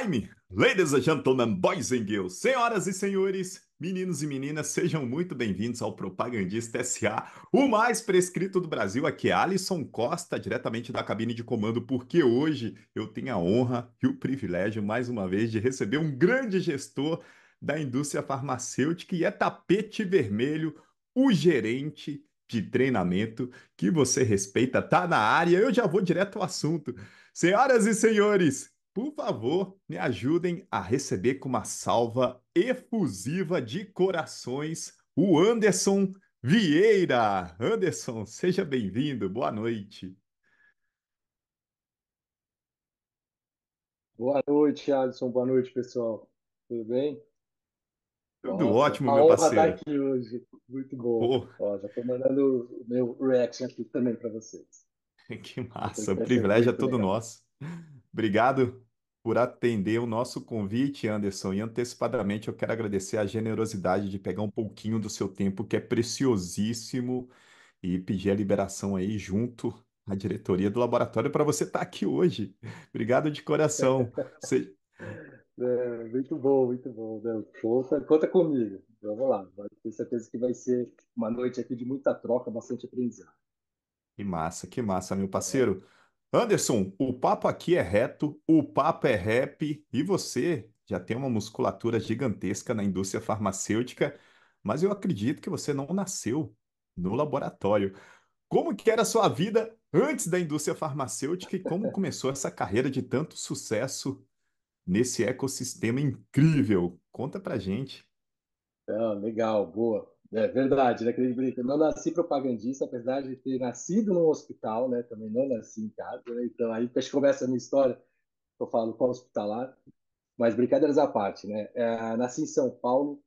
time! Ladies and gentlemen, boys and girls, senhoras e senhores, meninos e meninas, sejam muito bem-vindos ao Propagandista SA, o mais prescrito do Brasil. Aqui é Alisson Costa, diretamente da cabine de comando, porque hoje eu tenho a honra e o privilégio, mais uma vez, de receber um grande gestor da indústria farmacêutica e é tapete vermelho, o gerente de treinamento que você respeita, tá na área. Eu já vou direto ao assunto. Senhoras e senhores, por favor, me ajudem a receber com uma salva efusiva de corações o Anderson Vieira. Anderson, seja bem-vindo. Boa noite. Boa noite, Alisson. Boa noite, pessoal. Tudo bem? Tudo Nossa, ótimo, uma meu honra estar parceiro. aqui hoje. Muito bom. Pô, Ó, já estou mandando o meu reaction aqui também para vocês. que Eu sei massa. que O vai ser privilégio é muito todo legal. nosso. Obrigado por atender o nosso convite, Anderson. E antecipadamente eu quero agradecer a generosidade de pegar um pouquinho do seu tempo, que é preciosíssimo, e pedir a liberação aí junto à diretoria do laboratório para você estar aqui hoje. Obrigado de coração. Você- Muito bom, muito bom. Não, conta comigo. Vamos lá. Tenho certeza que vai ser uma noite aqui de muita troca, bastante aprendizado. que massa, meu parceiro. Anderson, o papo aqui é reto, o papo é rap, e você já tem uma musculatura gigantesca na indústria farmacêutica, mas eu acredito que você não nasceu no laboratório. Como que era a sua vida antes da indústria farmacêutica e como começou essa carreira de tanto sucesso nesse ecossistema incrível? Conta pra gente. Ah, legal, boa. É verdade, né? Que a gente brinca. Eu não nasci propagandista, apesar de ter nascido num hospital, né? Também não nasci em casa, né? Então aí que começa a minha história. Eu falo qual hospitalar, mas brincadeiras à parte, né? Nasci em São Paulo,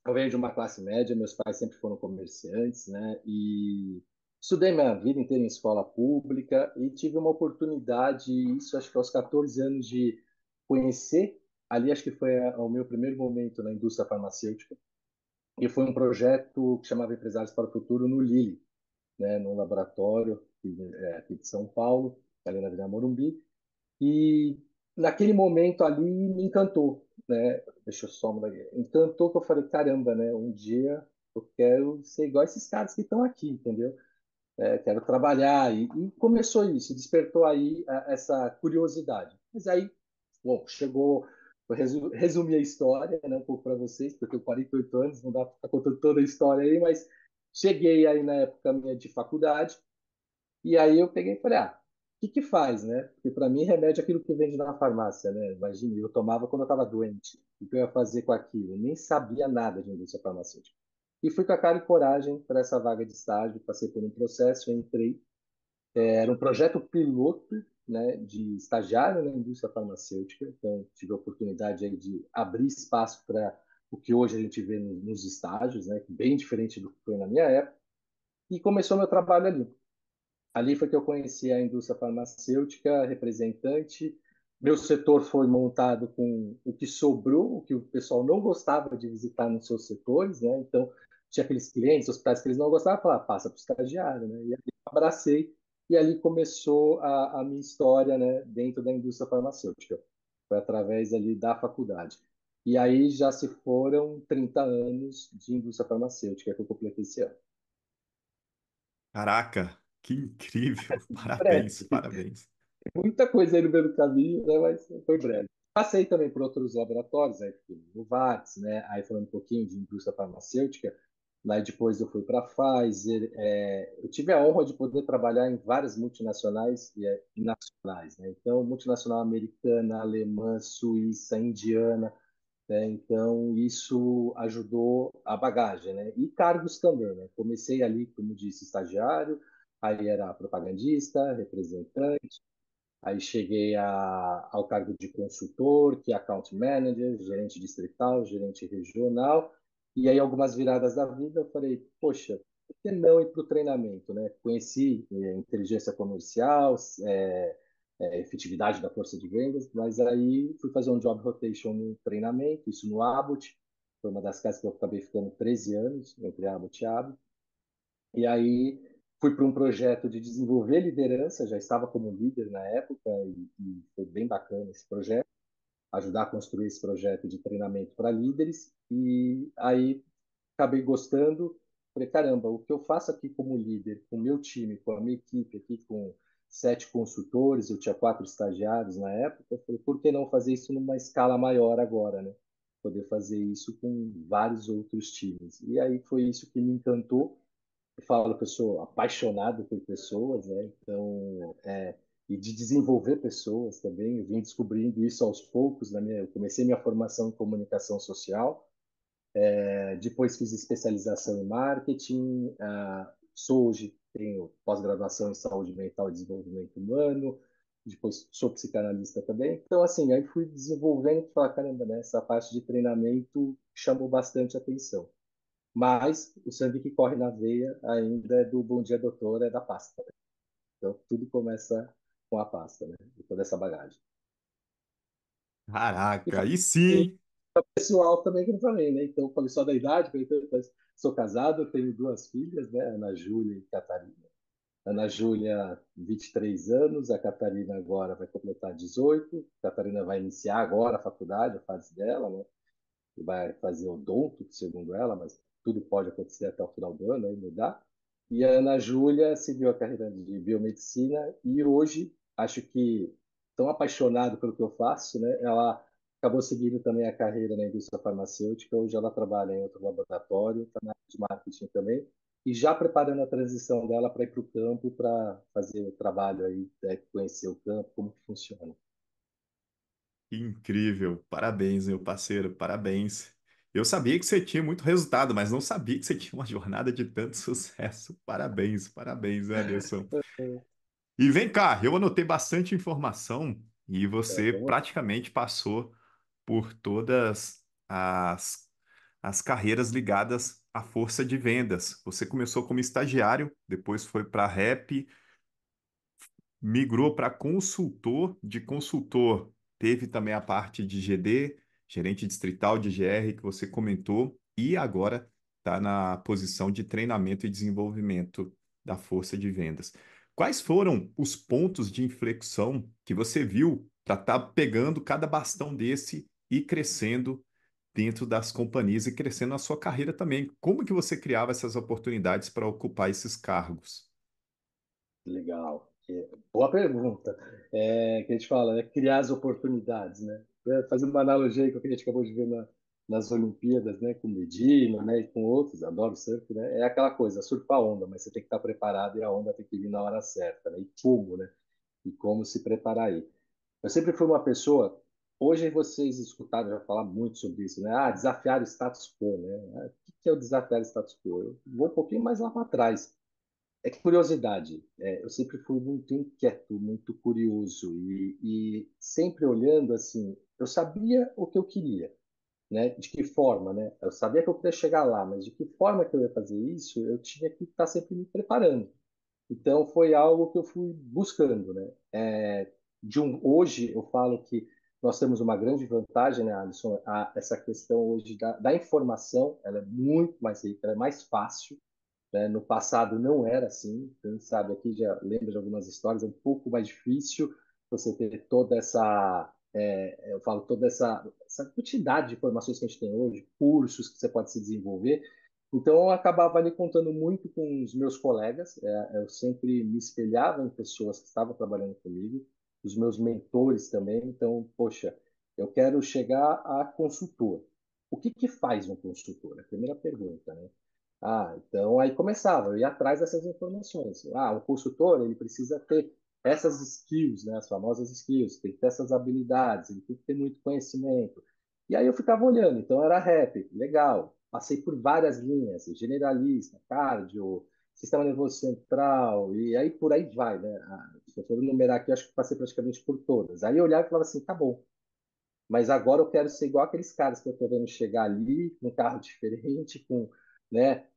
eu venho de uma classe média, meus pais sempre foram comerciantes, né? E estudei minha vida inteira em escola pública e tive uma oportunidade, isso acho que aos 14 anos, de conhecer, ali acho que foi o meu primeiro momento na indústria farmacêutica, e foi um projeto que chamava Empresários para o Futuro no Lilly, né? No laboratório aqui de São Paulo, ali na Vila Morumbi. E naquele momento ali me encantou, né? Deixa eu só mudar aqui. Encantou que eu falei, caramba, né? Um dia eu quero ser igual esses caras que estão aqui, entendeu? Quero trabalhar. E começou isso, despertou aí essa curiosidade. Mas aí, bom, chegou. Vou resumir a história, né, um pouco para vocês, porque eu tenho 48 anos, não dá para ficar contando toda a história aí, mas cheguei aí na época minha de faculdade, e aí eu peguei e falei, o que que faz, né? Porque para mim remédio é aquilo que vende na farmácia, né? Imagina, eu tomava quando eu estava doente. O que eu ia fazer com aquilo? Eu nem sabia nada de indústria farmacêutica. E fui com a cara e coragem para essa vaga de estágio, passei por um processo, entrei. Era um projeto piloto, né, de estagiário na indústria farmacêutica. Então, tive a oportunidade aí de abrir espaço para o que hoje a gente vê nos estágios, né? Bem diferente do que foi na minha época. E começou meu trabalho ali. Ali foi que eu conheci a indústria farmacêutica, representante. Meu setor foi montado com o que sobrou, o que o pessoal não gostava de visitar nos seus setores, né? Então, tinha aqueles clientes, hospitais que eles não gostavam, falar, passa para o estagiário, né? E ali eu abracei, e ali começou a minha história, né, dentro da indústria farmacêutica. Foi através ali da faculdade. E aí já se foram 30 anos de indústria farmacêutica que eu completei esse ano. Caraca, que incrível! Parabéns, Breve. parabéns. Muita coisa aí no meio do caminho, né? Mas foi breve. Passei também por outros laboratórios, aí fui no Novartis, né? Aí falando um pouquinho de indústria farmacêutica, lá depois eu fui para a Pfizer. Eu tive a honra de poder trabalhar em várias multinacionais e nacionais, né? Então, multinacional americana, alemã, suíça, indiana, né? Então, isso ajudou a bagagem, né? E cargos também, né? Comecei ali, como disse, estagiário, aí era propagandista, representante. Aí cheguei ao cargo de consultor, que é account manager, gerente distrital, gerente regional. E aí, algumas viradas da vida, eu falei, poxa, por que não ir para o treinamento, né? Conheci inteligência comercial, efetividade da força de vendas, mas aí fui fazer um job rotation no treinamento, isso no Abbott. Foi uma das casas que eu acabei ficando 13 anos, entre Abbott e Abbott. E aí fui para um projeto de desenvolver liderança, já estava como líder na época e foi bem bacana esse projeto. ajudar a construir esse projeto de treinamento para líderes. E aí acabei gostando. Falei, caramba, o que eu faço aqui como líder, com o meu time, com a minha equipe aqui, com 7 consultores, eu tinha 4 estagiários na época, eu falei, por que não fazer isso numa escala maior agora, né? Poder fazer isso com vários outros times. E aí foi isso que me encantou. Eu falo que eu sou apaixonado por pessoas, né? Então, e de desenvolver pessoas também. Eu vim descobrindo isso aos poucos. Eu comecei minha formação em comunicação social, depois fiz especialização em marketing. Sou hoje tenho pós-graduação em saúde mental e desenvolvimento humano. Depois sou psicanalista também. Então, assim, aí fui desenvolvendo e falar, caramba, né? Essa parte de treinamento chamou bastante atenção. Mas o sangue que corre na veia ainda é do Bom Dia Doutor, é da pasta. Então tudo começa com a pasta, né? E toda essa bagagem. E Caraca, foi aí sim. pessoal também que eu falei, né? Então, eu falei só da idade, então, sou casado, tenho 2 filhas, né? Ana Júlia e Catarina. Ana Júlia, 23 anos, a Catarina agora vai completar 18. A Catarina vai iniciar agora a faculdade, a fase dela, né? E vai fazer odonto, segundo ela, mas tudo pode acontecer até o final do ano, aí mudar. E a Ana Júlia seguiu a carreira de biomedicina e hoje acho que tão apaixonado pelo que eu faço, né? Ela acabou seguindo também a carreira na indústria farmacêutica. Hoje ela trabalha em outro laboratório, está na área de marketing também e já preparando a transição dela para ir para o campo para fazer o trabalho aí, conhecer o campo, como que funciona. Que incrível. Parabéns, meu parceiro, parabéns. Eu sabia que você tinha muito resultado, mas não sabia que você tinha uma jornada de tanto sucesso. Parabéns, parabéns, Anderson. E vem cá, eu anotei bastante informação e você Vamos praticamente passou por todas as carreiras ligadas à força de vendas. Você começou como estagiário, depois foi para rep, migrou para consultor, de consultor teve também a parte de GD, gerente distrital de GR, que você comentou, e agora está na posição de treinamento e desenvolvimento da força de vendas. Quais foram os pontos de inflexão que você viu para estar pegando cada bastão desse e crescendo dentro das companhias e crescendo na sua carreira também? Como que você criava essas oportunidades para ocupar esses cargos? Legal. Boa pergunta. Que a gente fala, né? Criar as oportunidades, né? Fazendo uma analogia aí com o que a gente acabou de ver nas Olimpíadas, né? Com o Medina, né? E com outros, adoro surf, né? É aquela coisa, surfar a onda, mas você tem que estar preparado e a onda tem que vir na hora certa, né? E como, né? E como se preparar aí. Eu sempre fui uma pessoa. Hoje vocês escutaram já falar muito sobre isso, né? Desafiar o status quo, né? O que é o desafiar o status quo? Eu vou um pouquinho mais lá para trás. É que curiosidade. Eu sempre fui muito inquieto, muito curioso e sempre olhando assim. Eu sabia o que eu queria, né? De que forma, né? Eu sabia que eu queria chegar lá, mas de que forma que eu ia fazer isso, eu tinha que estar sempre me preparando. Então foi algo que eu fui buscando, né? Hoje eu falo que nós temos uma grande vantagem, né, Alisson? Essa questão hoje da informação, ela é muito mais rica, ela é mais fácil, né? No passado não era assim, quem sabe aqui já lembra de algumas histórias, é um pouco mais difícil você ter toda eu falo, toda essa quantidade de informações que a gente tem hoje, cursos que você pode se desenvolver. Então, eu acabava ali contando muito com os meus colegas, eu sempre me espelhava em pessoas que estavam trabalhando comigo, os meus mentores também. Então, poxa, eu quero chegar a consultor. O que que faz um consultor? É a primeira pergunta, né? Então aí começava, eu ia atrás dessas informações. O consultor, ele precisa ter essas skills, né, as famosas skills, tem que ter essas habilidades, ele tem que ter muito conhecimento. E aí eu ficava olhando, então era rap, legal. Passei por várias linhas, generalista, cardio, sistema nervoso central, e aí por aí vai, né? Se eu for enumerar aqui, acho que passei praticamente por todas. Aí eu olhava e falava assim, tá bom, mas agora eu quero ser igual aqueles caras que eu estou vendo chegar ali, com um carro diferente, né,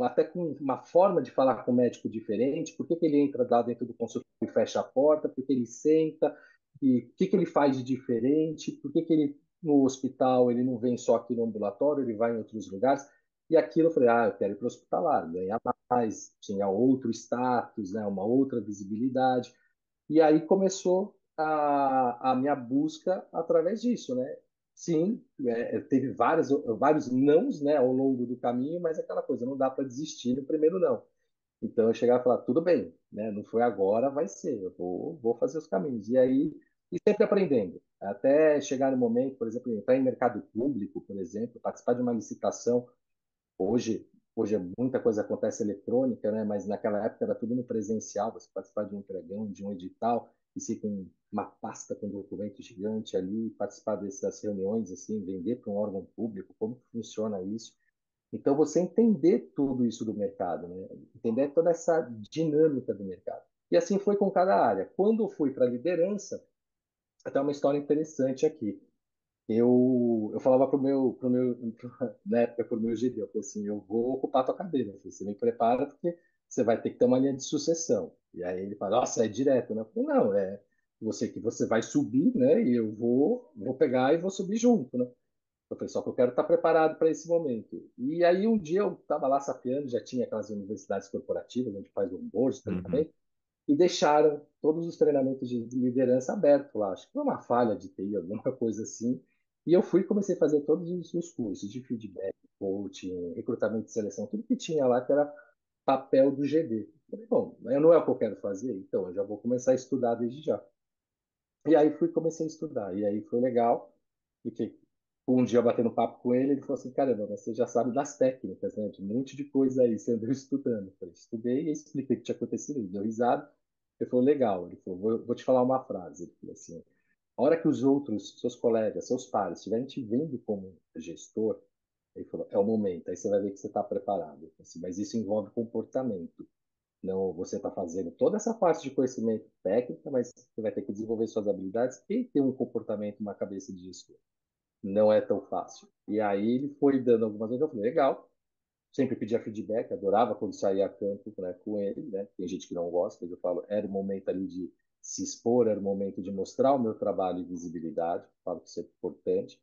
até com uma forma de falar com o médico diferente. Por que que ele entra lá dentro do consultório e fecha a porta? Por que ele senta? E o que que ele faz de diferente? Por que que ele, no hospital, ele não vem só aqui no ambulatório, ele vai em outros lugares? E aquilo eu falei, eu quero ir para o hospitalar, ganhar mais, tinha outro status, né, uma outra visibilidade. E aí começou. a minha busca através disso, né? Sim, teve vários nãos, né, ao longo do caminho, mas aquela coisa, não dá para desistir no primeiro não. Então eu chegava e falava, tudo bem, né? Não foi agora, vai ser, vou fazer os caminhos. E aí, e sempre aprendendo, até chegar no momento, por exemplo, entrar em mercado público, por exemplo, participar de uma licitação. Hoje, hoje muita coisa acontece eletrônica, né? Mas naquela época era tudo no presencial, você participar de um pregão, de um edital, e se com uma pasta com documento gigante ali, participar dessas reuniões, assim, vender para um órgão público, como que funciona isso. Então, você entender tudo isso do mercado, né? Entender toda essa dinâmica do mercado. E assim foi com cada área. Quando eu fui para a liderança, até uma história interessante aqui. Eu falava na época pro meu GD, eu falei assim, eu vou ocupar a tua cadeira. Eu falei, você me prepara porque você vai ter que ter uma linha de sucessão. E aí ele fala, nossa, é direto, né? Eu falei, não, é você vai subir, né? E eu vou pegar e vou subir junto, né? Eu falei, só que eu quero estar preparado para esse momento. E aí um dia eu estava lá sapeando, já tinha aquelas universidades corporativas, onde faz onboard, Uhum. treinamento, e deixaram todos os treinamentos de liderança abertos lá. Acho que foi uma falha de TI, alguma coisa assim. E eu fui e comecei a fazer todos os cursos de feedback, coaching, recrutamento e seleção, tudo que tinha lá que era papel do GD. Falei, bom, não é o que eu quero fazer, então eu já vou começar a estudar desde já. E aí comecei a estudar. E aí foi legal, porque um dia batendo papo com ele, ele falou assim, caramba, mas você já sabe das técnicas, né? De um monte de coisa aí, você andou estudando. Eu falei, estudei e expliquei o que tinha acontecido. Ele deu risada. Ele falou, legal. Ele falou, vou te falar uma frase. Ele falou assim, a hora que os outros, seus colegas, seus pares, estiverem te vendo como gestor, ele falou, é o momento. Aí você vai ver que você está preparado. Ele falou assim, mas isso envolve comportamento. Não, você está fazendo toda essa parte de conhecimento técnico, mas você vai ter que desenvolver suas habilidades e ter um comportamento, uma cabeça de gestor. Não é tão fácil. E aí ele foi dando algumas vezes, eu falei, legal. Sempre pedia feedback, adorava quando saía a campo, né, com ele, né? Tem gente que não gosta, mas eu falo, era o momento ali de se expor, era o momento de mostrar o meu trabalho e visibilidade, falo que isso é importante,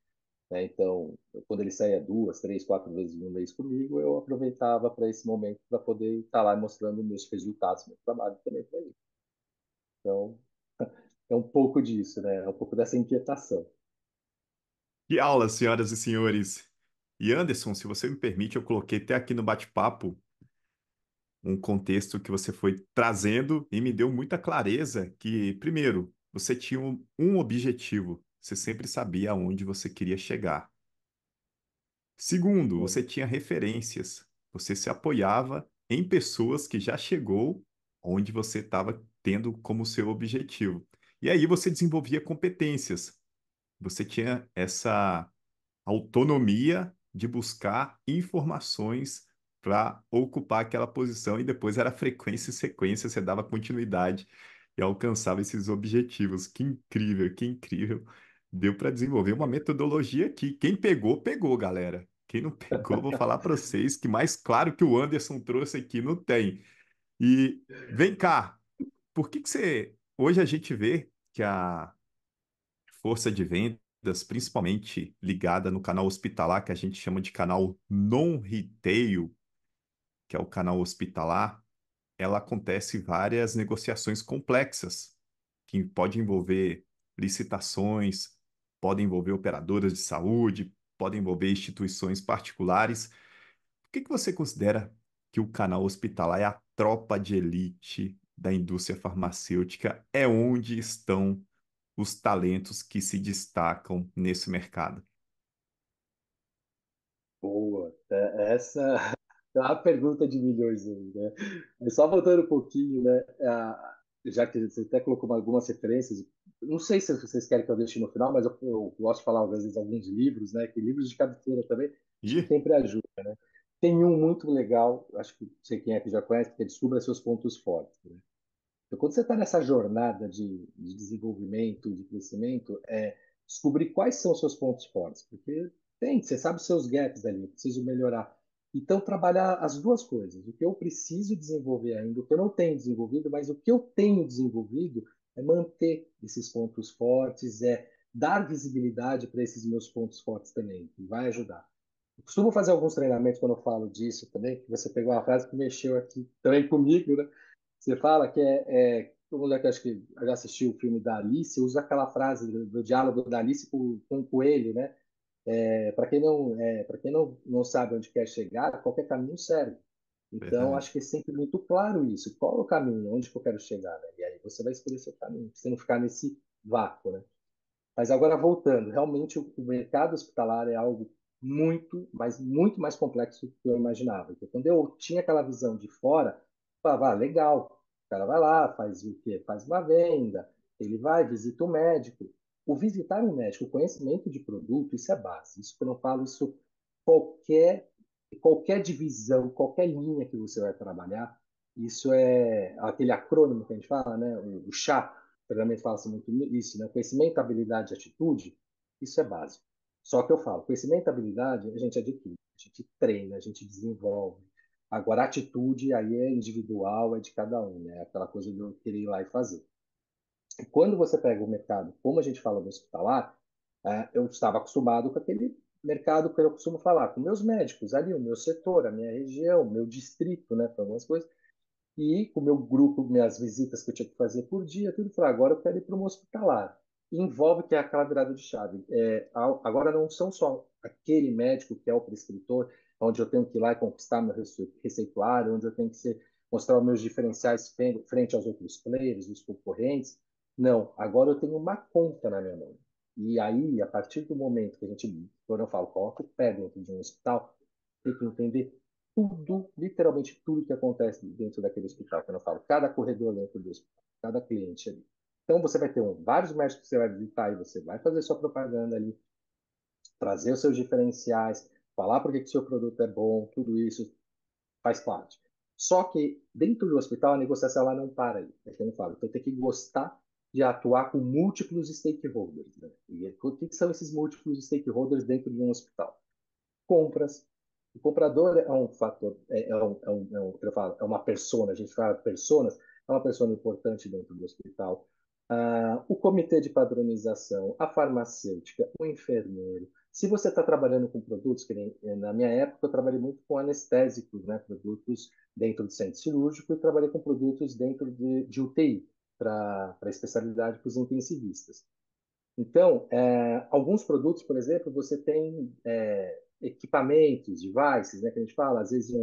né? Então, quando ele saía duas, três, quatro vezes no mês comigo, eu aproveitava para esse momento para poder estar lá mostrando meus resultados, meu trabalho também para ele. Então, é um pouco disso, né? É um pouco dessa inquietação. Que aula, senhoras e senhores. E Anderson, se você me permite, eu coloquei até aqui no bate-papo um contexto que você foi trazendo e me deu muita clareza que, primeiro, você tinha um objetivo, você sempre sabia aonde você queria chegar. Segundo, você tinha referências, você se apoiava em pessoas que já chegou onde você estava tendo como seu objetivo. E aí você desenvolvia competências. Você tinha essa autonomia de buscar informações para ocupar aquela posição e depois era frequência e sequência, você dava continuidade e alcançava esses objetivos. Que incrível, que incrível. Deu para desenvolver uma metodologia que quem pegou, pegou, galera. Quem não pegou, vou falar para vocês que mais claro que o Anderson trouxe aqui não tem. E vem cá, por que que você hoje a gente vê que a força de vendas, principalmente ligada no canal hospitalar, que a gente chama de canal non-retail, que é o canal hospitalar, ela acontece várias negociações complexas, que pode envolver licitações, podem envolver operadoras de saúde, podem envolver instituições particulares. Por que que você considera que o canal hospitalar é a tropa de elite da indústria farmacêutica? É onde estão os talentos que se destacam nesse mercado? Boa. Essa é uma pergunta de milhões aí, né? Mas só voltando um pouquinho, né? Já que você até colocou algumas referências, não sei se vocês querem que eu deixe no final, mas eu gosto de falar às vezes alguns livros, né? Que livros de cabeceira também, acho que E sempre ajuda. Tem um muito legal, acho que não sei quem é que já conhece, que é Descubra Seus Pontos Fortes, né? Então, quando você está nessa jornada de desenvolvimento, de crescimento, descobrir quais são os seus pontos fortes, porque você sabe os seus gaps ali, eu preciso melhorar. Então, trabalhar as duas coisas, o que eu preciso desenvolver ainda, o que eu não tenho desenvolvido, mas o que eu tenho desenvolvido é manter esses pontos fortes, é dar visibilidade para esses meus pontos fortes também, que vai ajudar. Eu costumo fazer alguns treinamentos quando eu falo disso também, que você pegou uma frase que mexeu aqui também comigo, né? Você fala que todo mundo aqui acho que já assistiu o filme da Alice, usa aquela frase do diálogo da Alice com o coelho, né? Para quem não sabe onde quer chegar, qualquer caminho serve. Então, Verdade. acho que é sempre muito claro isso. Qual é o caminho? Onde que eu quero chegar, né? E aí você vai escolher seu caminho, pra você não ficar nesse vácuo, né? Mas agora voltando, realmente o mercado hospitalar é algo muito, mas muito mais complexo do que eu imaginava. Então, quando eu tinha aquela visão de fora, eu falava, ah, legal, o cara vai lá, faz o quê? Faz uma venda, ele vai, visita o médico. O visitar um médico, o conhecimento de produto, isso é base. Isso que eu não falo, isso qualquer, qualquer divisão, qualquer linha que você vai trabalhar, isso é aquele acrônimo que a gente fala, né? O chá treinamento fala-se muito isso, né? Conhecimento, habilidade e atitude, isso é básico. Só que eu falo, conhecimento e habilidade a gente adquire, a gente treina, a gente desenvolve. Agora, a atitude aí é individual, é de cada um, né? Aquela coisa de eu querer ir lá e fazer. E quando você pega o mercado, como a gente fala do hospitalar, eu estava acostumado com aquele mercado que eu costumo falar, com meus médicos ali, o meu setor, a minha região, o meu distrito, né? Para algumas coisas e com o meu grupo, minhas visitas que eu tinha que fazer por dia, tudo, falei, agora eu quero ir para um hospitalar. E envolve que é aquela virada de chave. Agora não são só aquele médico que é o prescritor, onde eu tenho que ir lá e conquistar meu receituário, onde eu tenho que mostrar os meus diferenciais frente aos outros players, os concorrentes. Não, agora eu tenho uma conta na minha mão. E aí, a partir do momento que a gente, quando eu falo, coloca o pé dentro de um hospital, tem que entender tudo, literalmente tudo que acontece dentro daquele hospital. Quando eu falo, cada corredor dentro do hospital, cada cliente ali. Então, você vai ter vários médicos que você vai visitar e você vai fazer sua propaganda ali, trazer os seus diferenciais, falar por que o seu produto é bom, tudo isso faz parte. Só que dentro do hospital, a negociação ela não para aí. É que eu não falo. Então, tem que gostar de atuar com múltiplos stakeholders. Né? E o que são esses múltiplos stakeholders dentro de um hospital? Compras. O comprador é um fator, eu falo, é uma persona, a gente fala personas, é uma persona importante dentro do hospital. O comitê de padronização, a farmacêutica, o enfermeiro. Se você está trabalhando com produtos, que nem, na minha época eu trabalhei muito com anestésicos, né, produtos dentro do centro cirúrgico, e trabalhei com produtos dentro de UTI, para a especialidade para os intensivistas. Então, alguns produtos, por exemplo, você tem equipamentos, devices, né, que a gente fala, às vezes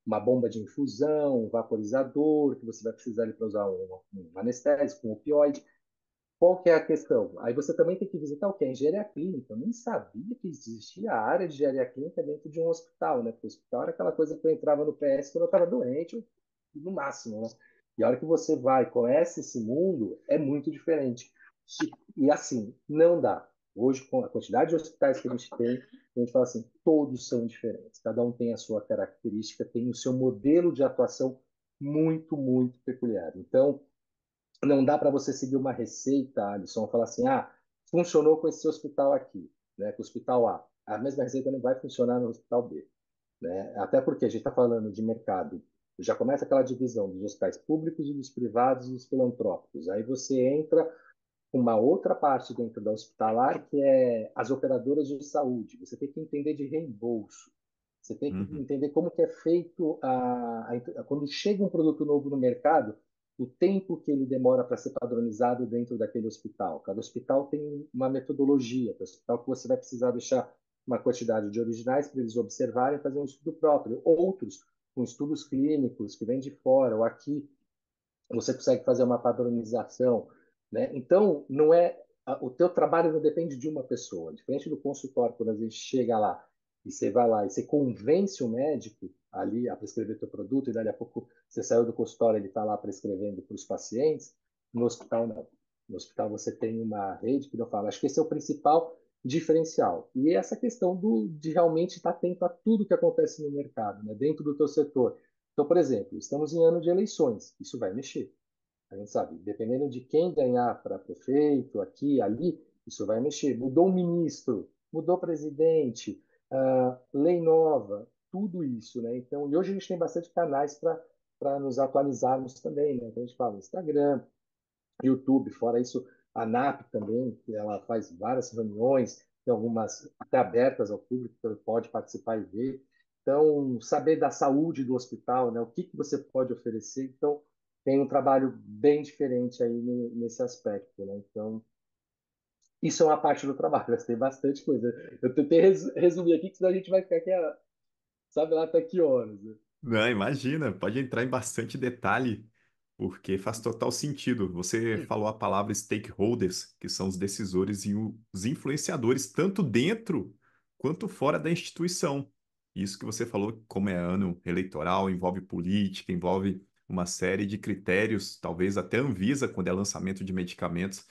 uma bomba de infusão, um vaporizador, que você vai precisar para usar um anestésico, um opioide. Qual que é a questão? Aí você também tem que visitar o que? A engenharia clínica. Eu nem sabia que existia a área de engenharia clínica dentro de um hospital, né? Porque o hospital era aquela coisa que eu entrava no PS quando eu estava doente, no máximo, né? E a hora que você vai, conhece esse mundo, é muito diferente. E assim, não dá. Hoje, com a quantidade de hospitais que a gente tem, a gente fala assim, todos são diferentes. Cada um tem a sua característica, tem o seu modelo de atuação muito, muito peculiar. Então, não dá para você seguir uma receita, Alisson, falar assim, funcionou com esse hospital aqui, né, com o hospital A. A mesma receita não vai funcionar no hospital B, né? Até porque a gente está falando de mercado. Já começa aquela divisão dos hospitais públicos e dos privados e dos filantrópicos. Aí você entra com uma outra parte dentro da hospitalar, que é as operadoras de saúde. Você tem que entender de reembolso. Você tem que Uhum. entender como que é feito quando chega um produto novo no mercado, o tempo que ele demora para ser padronizado dentro daquele hospital. Cada hospital tem uma metodologia. Cada hospital que você vai precisar deixar uma quantidade de originais para eles observarem e fazer um estudo próprio. Outros, com estudos clínicos que vêm de fora ou aqui, você consegue fazer uma padronização, né? Então, não é o teu trabalho não depende de uma pessoa. Diferente do consultório, quando a gente chega lá e você vai lá e você convence o médico ali a prescrever teu produto e dali a pouco você saiu do consultório, ele está lá prescrevendo para os pacientes. No hospital não. No hospital você tem uma rede que eu falo. Acho que esse é o principal diferencial. E essa questão de realmente estar atento a tudo que acontece no mercado, né? Dentro do teu setor. Então, por exemplo, estamos em ano de eleições, isso vai mexer. A gente sabe, dependendo de quem ganhar para prefeito, aqui, ali, isso vai mexer. Mudou o ministro, mudou o presidente, lei nova, tudo isso, né? Então, e hoje a gente tem bastante canais para nos atualizarmos também, né? Então, a gente fala Instagram, YouTube, fora isso, a ANAP também, que ela faz várias reuniões, tem algumas até abertas ao público, que ele pode participar e ver. Então, saber da saúde do hospital, né? O que que você pode oferecer. Então, tem um trabalho bem diferente aí nesse aspecto, né? Então, isso é uma parte do trabalho, mas tem bastante coisa. Eu tentei resumir aqui, que senão a gente vai ficar aqui, sabe lá até que horas, né? Não, imagina, pode entrar em bastante detalhe, porque faz total sentido. Você falou a palavra stakeholders, que são os decisores e os influenciadores, tanto dentro quanto fora da instituição. Isso que você falou, como é ano eleitoral, envolve política, envolve uma série de critérios, talvez até a Anvisa, quando é lançamento de medicamentos,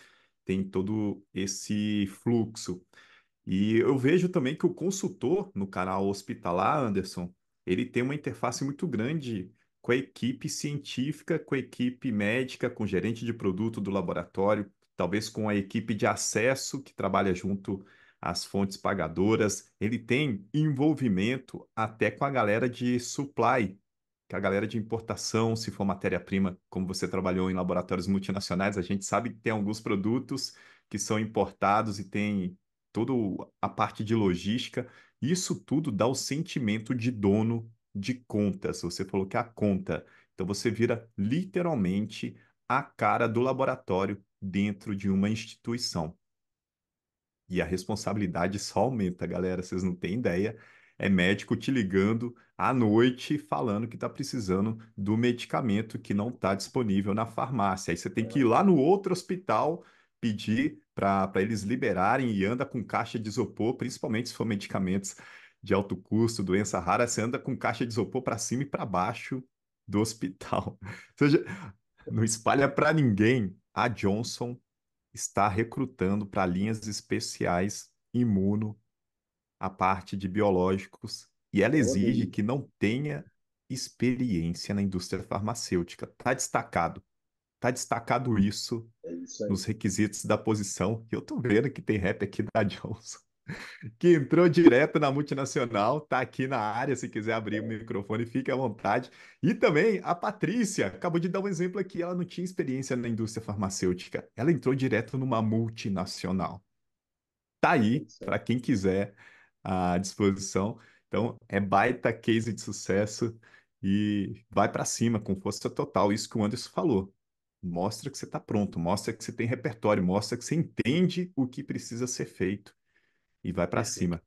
tem todo esse fluxo. E eu vejo também que o consultor no canal hospitalar, Anderson, ele tem uma interface muito grande com a equipe científica, com a equipe médica, com o gerente de produto do laboratório, talvez com a equipe de acesso que trabalha junto às fontes pagadoras. Ele tem envolvimento até com a galera de supply, que é a galera de importação, se for matéria-prima, como você trabalhou em laboratórios multinacionais, a gente sabe que tem alguns produtos que são importados e tem toda a parte de logística, isso tudo dá o sentimento de dono de contas. Você falou que é a conta. Então você vira literalmente a cara do laboratório dentro de uma instituição. E a responsabilidade só aumenta, galera. Vocês não têm ideia. É médico te ligando à noite falando que está precisando do medicamento que não está disponível na farmácia. Aí você tem que ir lá no outro hospital pedir para eles liberarem e anda com caixa de isopor, principalmente se for medicamentos de alto custo, doença rara, você anda com caixa de isopor para cima e para baixo do hospital. Ou seja, não espalha para ninguém. A Johnson está recrutando para linhas especiais imuno a parte de biológicos e ela Oh, exige delícia. que não tenha experiência na indústria farmacêutica. Tá destacado isso É isso aí. nos requisitos da posição. E eu tô vendo que tem rap aqui da Johnson, que entrou direto na multinacional, tá aqui na área, se quiser abrir o microfone, fique à vontade. E também a Patrícia, acabou de dar um exemplo aqui, ela não tinha experiência na indústria farmacêutica. Ela entrou direto numa multinacional. Tá É aí isso aí. para quem quiser à disposição. Então, é baita case de sucesso e vai para cima com força total. Isso que o Anderson falou. Mostra que você está pronto, mostra que você tem repertório, mostra que você entende o que precisa ser feito e vai para cima.